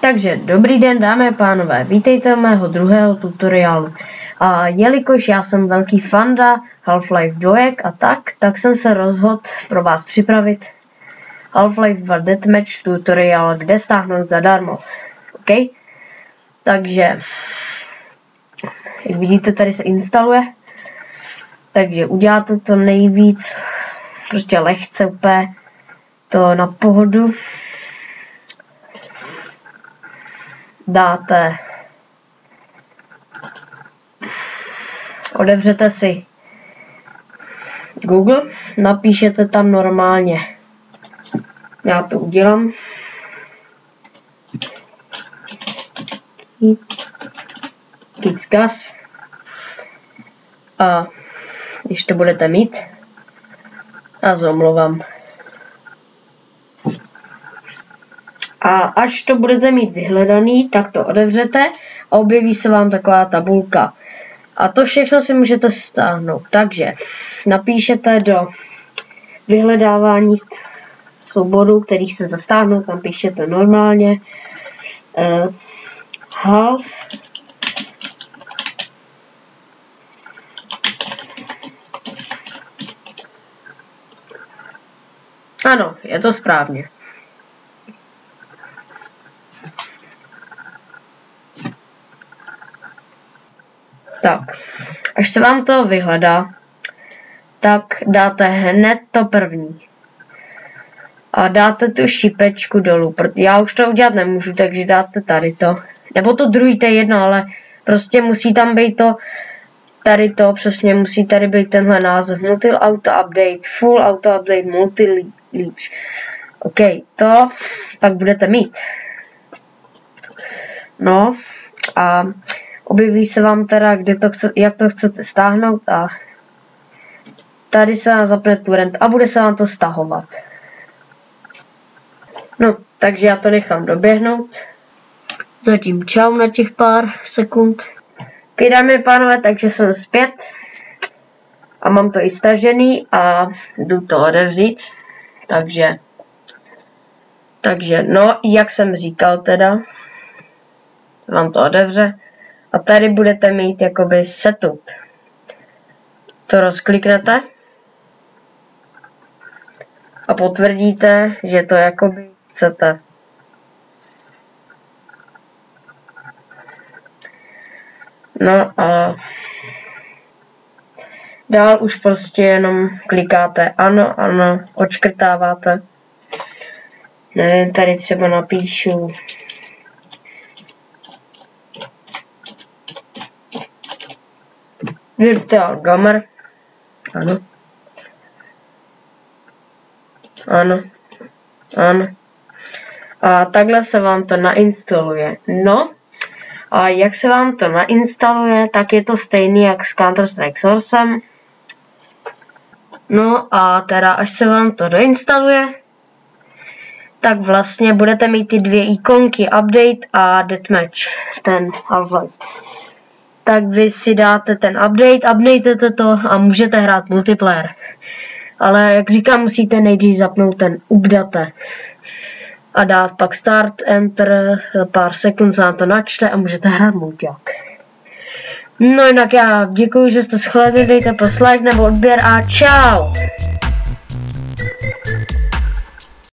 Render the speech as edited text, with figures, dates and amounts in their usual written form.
Takže dobrý den, dámy a pánové, vítejte u mého druhého tutoriálu. A jelikož já jsem velký fanda Half-Life 2 a tak jsem se rozhodl pro vás připravit Half-Life 2 Deathmatch tutoriál, kde stáhnout zadarmo. OK? Takže, jak vidíte, tady se instaluje. Takže uděláte to nejvíc, prostě lehce, úplně to na pohodu. Otevřete si Google, napíšete tam normálně, já to udělám, Kickas, a když to budete mít, já se omlouvám. A až to budete mít vyhledaný, tak to otevřete a objeví se vám taková tabulka. A to všechno si můžete stáhnout. Takže napíšete do vyhledávání souborů, který chcete stáhnout, tam píšete normálně half ano, je to správně. Tak, až se vám to vyhledá, tak dáte hned to první. A dáte tu šipečku dolů. Já už to udělat nemůžu, takže dáte tady to. Nebo to druhý, to je jedno, ale prostě musí tam být to, tady to, přesně musí tady být tenhle název. Multi Auto Update, Full Auto Update, Multi Leech. OK, to pak budete mít. No a objeví se vám teda, jak to chcete stáhnout a tady se vám zapne torrent a bude se vám to stahovat. No, takže já to nechám doběhnout. Zatím čau na těch pár sekund. Dámy a pánové, takže jsem zpět a mám to i stažený a jdu to otevřít. Takže no, jak jsem říkal teda, vám to otevře. A tady budete mít jakoby setup. To rozkliknete a potvrdíte, že to jakoby chcete. No a dál už prostě jenom klikáte ano, ano, odškrtáváte. Nevím, tady třeba napíšu Virtual Gamer. Ano. Ano. Ano. A takhle se vám to nainstaluje. No. A jak se vám to nainstaluje, tak je to stejný jak s Counter-Strike Sourcem. No a teda až se vám to doinstaluje, tak vlastně budete mít ty dvě ikonky Update a Deathmatch. Ten Half-Life. Tak vy si dáte ten updatete to a můžete hrát multiplayer. Ale jak říkám, musíte nejdřív zapnout ten update a dát pak start, enter, pár sekund se vám to načte a můžete hrát mulťák. No jinak já děkuji, že jste shledli, dejte plus like nebo odběr a čau!